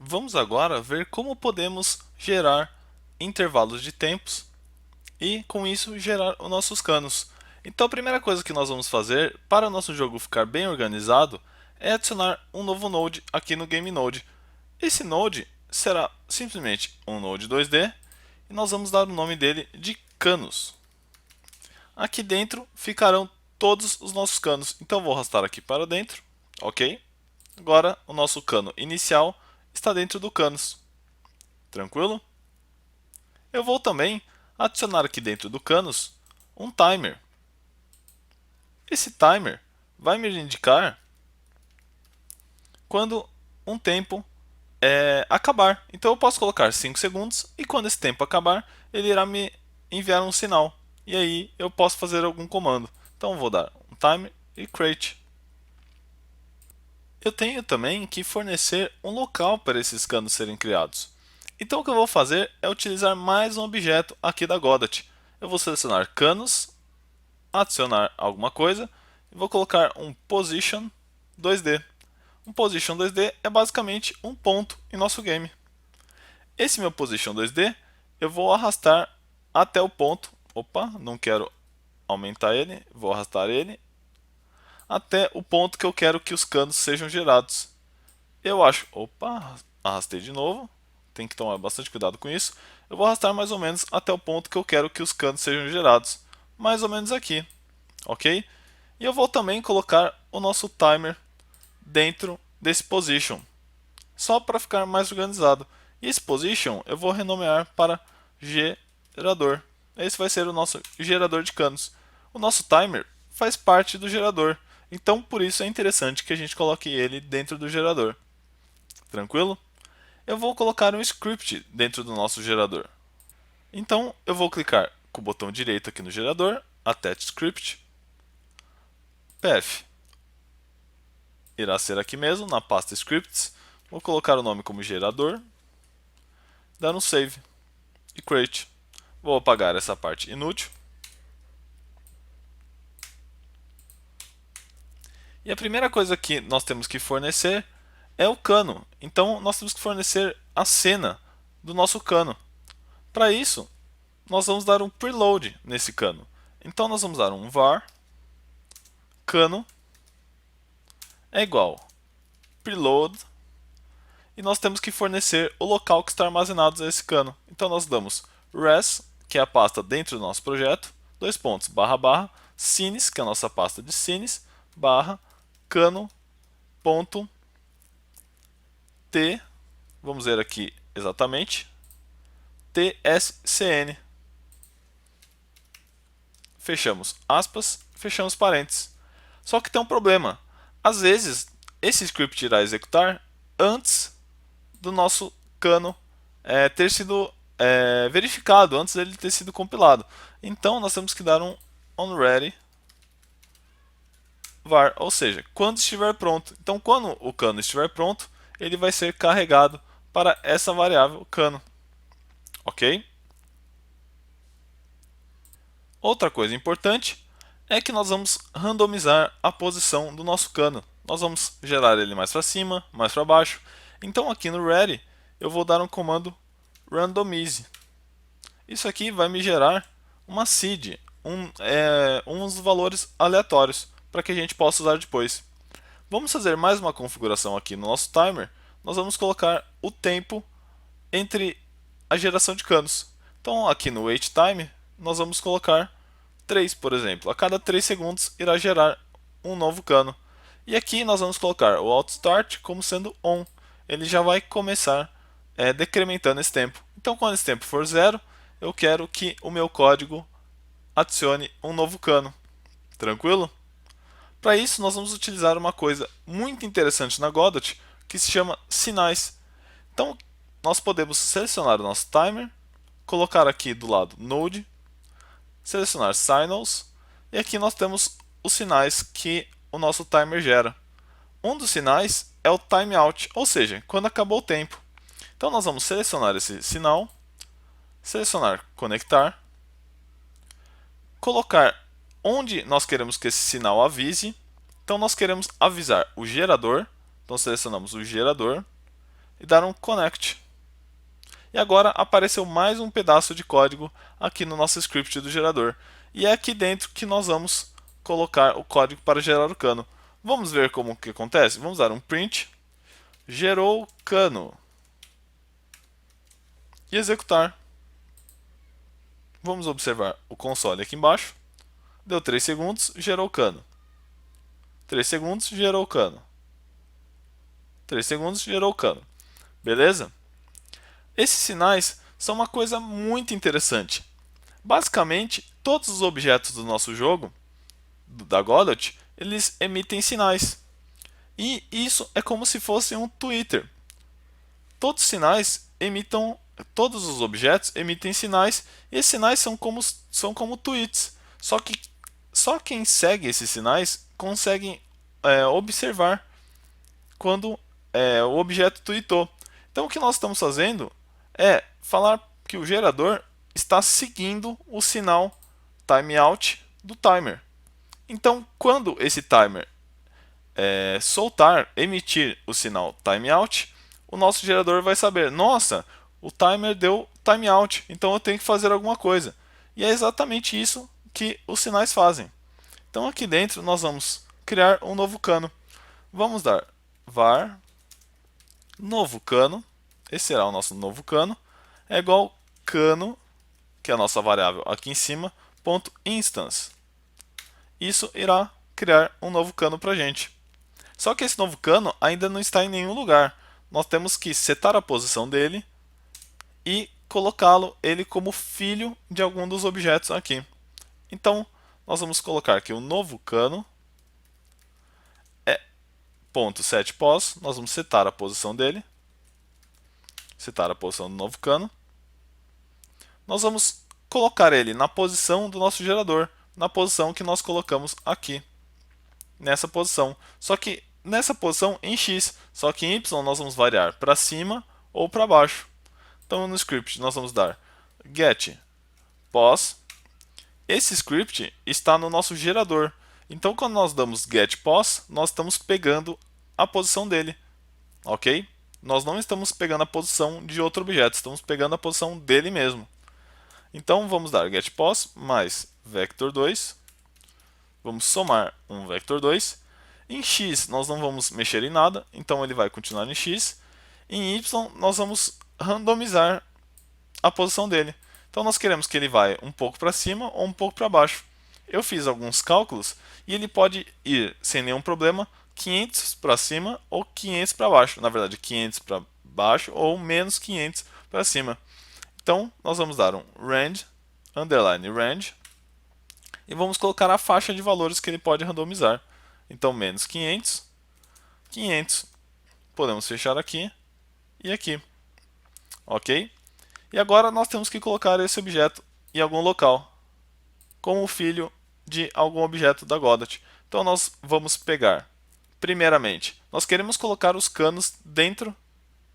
Vamos agora ver como podemos gerar intervalos de tempos e, com isso, gerar os nossos canos. Então, a primeira coisa que nós vamos fazer para o nosso jogo ficar bem organizado é adicionar um novo node aqui no GameNode. Esse node será simplesmente um node 2D e nós vamos dar o nome dele de canos. Aqui dentro ficarão todos os nossos canos. Então, vou arrastar aqui para dentro, ok? Agora, o nosso cano inicial está dentro do canos. Tranquilo? Eu vou também adicionar aqui dentro do canos um timer. Esse timer vai me indicar quando um tempo acabar. Então eu posso colocar 5 segundos e quando esse tempo acabar, ele irá me enviar um sinal. E aí eu posso fazer algum comando. Então eu vou dar um timer e create. Eu tenho também que fornecer um local para esses canos serem criados. Então o que eu vou fazer é utilizar mais um objeto aqui da Godot. Eu vou selecionar canos, adicionar alguma coisa e vou colocar um position 2D. Um position 2D é basicamente um ponto em nosso game. Esse meu position 2D eu vou arrastar até o ponto. Opa, não quero aumentar ele, vou arrastar ele até o ponto que eu quero que os canos sejam gerados. Eu acho. Opa, arrastei de novo. Tem que tomar bastante cuidado com isso. Eu vou arrastar mais ou menos até o ponto que eu quero que os canos sejam gerados. Mais ou menos aqui. Ok? E eu vou também colocar o nosso timer dentro desse position. Só para ficar mais organizado. E esse position eu vou renomear para gerador. Esse vai ser o nosso gerador de canos. O nosso timer faz parte do gerador. Então, por isso é interessante que a gente coloque ele dentro do gerador. Tranquilo? Eu vou colocar um script dentro do nosso gerador. Então, eu vou clicar com o botão direito aqui no gerador, Attach Script, path. Irá ser aqui mesmo, na pasta Scripts. Vou colocar o nome como gerador, dar um save e create. Vou apagar essa parte inútil. E a primeira coisa que nós temos que fornecer é o cano. Então, nós temos que fornecer a cena do nosso cano. Para isso, nós vamos dar um preload nesse cano. Então, nós vamos dar um var cano é igual preload e nós temos que fornecer o local que está armazenado esse cano. Então, nós damos res, que é a pasta dentro do nosso projeto, dois pontos, barra, barra, scenes, que é a nossa pasta de scenes, barra, cano, ponto, t, vamos ver aqui exatamente, tscn. Fechamos aspas, fechamos parênteses. Só que tem um problema. Às vezes, esse script irá executar antes do nosso cano ter sido verificado, antes dele ter sido compilado. Então, nós temos que dar um onReady var, ou seja, quando estiver pronto. Então, quando o cano estiver pronto, ele vai ser carregado para essa variável cano. Ok? Outra coisa importante é que nós vamos randomizar a posição do nosso cano. Nós vamos gerar ele mais para cima, mais para baixo. Então aqui no ready eu vou dar um comando randomize. Isso aqui vai me gerar uma seed, uns valores aleatórios para que a gente possa usar depois. Vamos fazer mais uma configuração aqui no nosso timer. Nós vamos colocar o tempo entre a geração de canos. Então aqui no wait time nós vamos colocar 3, por exemplo. A cada 3 segundos irá gerar um novo cano. E aqui nós vamos colocar o outStart como sendo on. Ele já vai começar decrementando esse tempo. Então quando esse tempo for zero, eu quero que o meu código adicione um novo cano. Tranquilo? Para isso nós vamos utilizar uma coisa muito interessante na Godot que se chama sinais. Então nós podemos selecionar o nosso timer, colocar aqui do lado Node, selecionar Signals, e aqui nós temos os sinais que o nosso timer gera. Um dos sinais é o timeout, ou seja, quando acabou o tempo. Então nós vamos selecionar esse sinal, selecionar conectar, colocar onde nós queremos que esse sinal avise. Então nós queremos avisar o gerador, então selecionamos o gerador, e dar um connect. E agora apareceu mais um pedaço de código aqui no nosso script do gerador. E é aqui dentro que nós vamos colocar o código para gerar o cano. Vamos ver como que acontece? Vamos dar um print, gerou cano, e executar. Vamos observar o console aqui embaixo. Deu 3 segundos, gerou cano. 3 segundos, gerou cano. 3 segundos, gerou cano. Beleza? Esses sinais são uma coisa muito interessante. Basicamente, todos os objetos do nosso jogo, da Godot, eles emitem sinais. E isso é como se fosse um Twitter. Todos os sinais emitam, todos os objetos emitem sinais, e esses sinais são como tweets. Só que só quem segue esses sinais consegue observar quando o objeto tweetou. Então o que nós estamos fazendo é falar que o gerador está seguindo o sinal timeout do timer. Então, quando esse timer emitir o sinal timeout, o nosso gerador vai saber: nossa, o timer deu timeout, então eu tenho que fazer alguma coisa. E é exatamente isso que os sinais fazem. Então, aqui dentro, nós vamos criar um novo cano. Vamos dar var novo cano, esse será o nosso novo cano, é igual cano, que é a nossa variável aqui em cima, ponto instance. Isso irá criar um novo cano para a gente. Só que esse novo cano ainda não está em nenhum lugar. Nós temos que setar a posição dele e colocá-lo ele como filho de algum dos objetos aqui. Então, nós vamos colocar aqui o novo cano é ponto setPos. Nós vamos setar a posição dele, setar a posição do novo cano. Nós vamos colocar ele na posição do nosso gerador, na posição que nós colocamos aqui, nessa posição. Só que nessa posição em x, só que em y nós vamos variar para cima ou para baixo. Então no script nós vamos dar get pos. Esse script está no nosso gerador. Então quando nós damos get pos, nós estamos pegando a posição dele, ok? Nós não estamos pegando a posição de outro objeto, estamos pegando a posição dele mesmo. Então vamos dar getPos mais vector2. Vamos somar um vector2. Em x nós não vamos mexer em nada, então ele vai continuar em x. Em y nós vamos randomizar a posição dele. Então nós queremos que ele vá um pouco para cima ou um pouco para baixo. Eu fiz alguns cálculos e ele pode ir sem nenhum problema 500 para cima ou 500 para baixo. Na verdade, 500 para baixo ou menos 500 para cima. Então nós vamos dar um range, underline range, e vamos colocar a faixa de valores que ele pode randomizar. Então menos 500, 500. Podemos fechar aqui e aqui. Ok? E agora nós temos que colocar esse objeto em algum local, como filho de algum objeto da Godot. Então nós vamos pegar, primeiramente, nós queremos colocar os canos dentro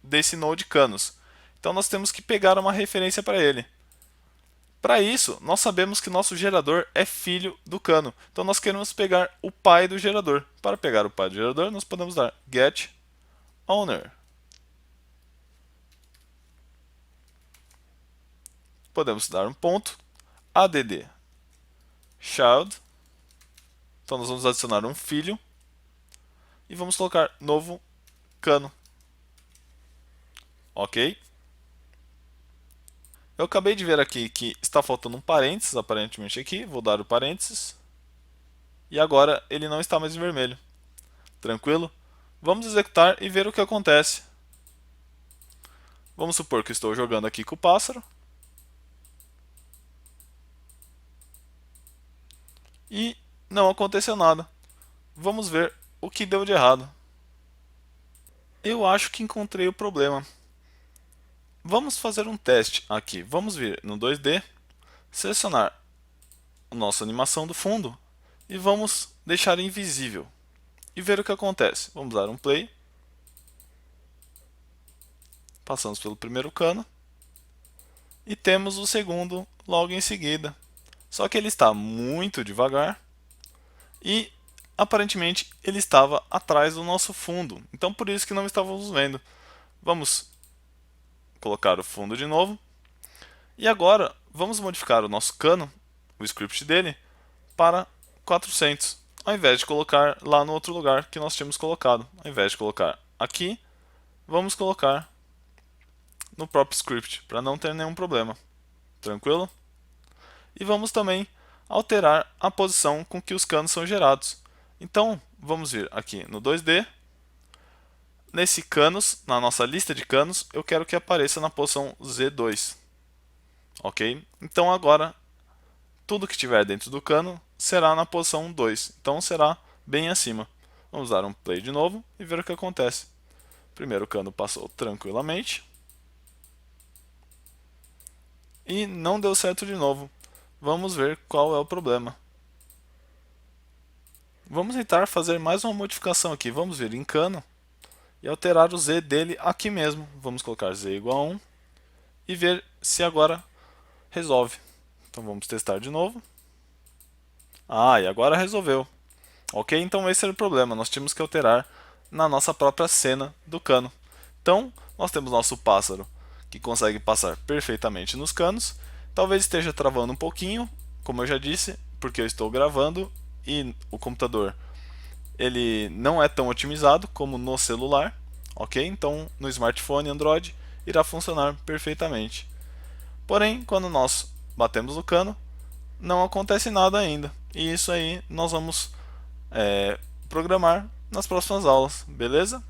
desse node canos. Então nós temos que pegar uma referência para ele. Para isso, nós sabemos que nosso gerador é filho do cano. Então nós queremos pegar o pai do gerador. Para pegar o pai do gerador, nós podemos dar get owner. Podemos dar um ponto add child. Então nós vamos adicionar um filho e vamos colocar novo cano. Ok? Eu acabei de ver aqui que está faltando um parênteses, aparentemente aqui. Vou dar o parênteses. E agora ele não está mais em vermelho. Tranquilo? Vamos executar e ver o que acontece. Vamos supor que estou jogando aqui com o pássaro. E não aconteceu nada. Vamos ver o que deu de errado. Eu acho que encontrei o problema. Vamos fazer um teste aqui. Vamos vir no 2D, selecionar a nossa animação do fundo e vamos deixar invisível e ver o que acontece. Vamos dar um play. Passamos pelo primeiro cano e temos o segundo logo em seguida. Só que ele está muito devagar e aparentemente ele estava atrás do nosso fundo. Então por isso que não estávamos vendo. Vamos colocar o fundo de novo. E agora, vamos modificar o nosso cano, o script dele, para 400, ao invés de colocar lá no outro lugar que nós tínhamos colocado. Ao invés de colocar aqui, vamos colocar no próprio script, para não ter nenhum problema. Tranquilo? E vamos também alterar a posição com que os canos são gerados. Então, vamos vir aqui no 2D. Nesse canos, na nossa lista de canos, eu quero que apareça na posição Z2. Ok? Então agora, tudo que estiver dentro do cano será na posição 2. Então será bem acima. Vamos dar um play de novo e ver o que acontece. O primeiro cano passou tranquilamente. E não deu certo de novo. Vamos ver qual é o problema. Vamos tentar fazer mais uma modificação aqui. Vamos vir em cano e alterar o Z dele aqui mesmo. Vamos colocar Z igual a 1 e ver se agora resolve. Então vamos testar de novo. Ah, e agora resolveu. Ok, então esse era o problema. Nós tínhamos que alterar na nossa própria cena do cano. Então, nós temos nosso pássaro que consegue passar perfeitamente nos canos. Talvez esteja travando um pouquinho, como eu já disse, porque eu estou gravando e o computador ele não é tão otimizado como no celular, ok? Então, no smartphone Android irá funcionar perfeitamente. Porém, quando nós batemos no cano, não acontece nada ainda. E isso aí nós vamos programar nas próximas aulas, beleza?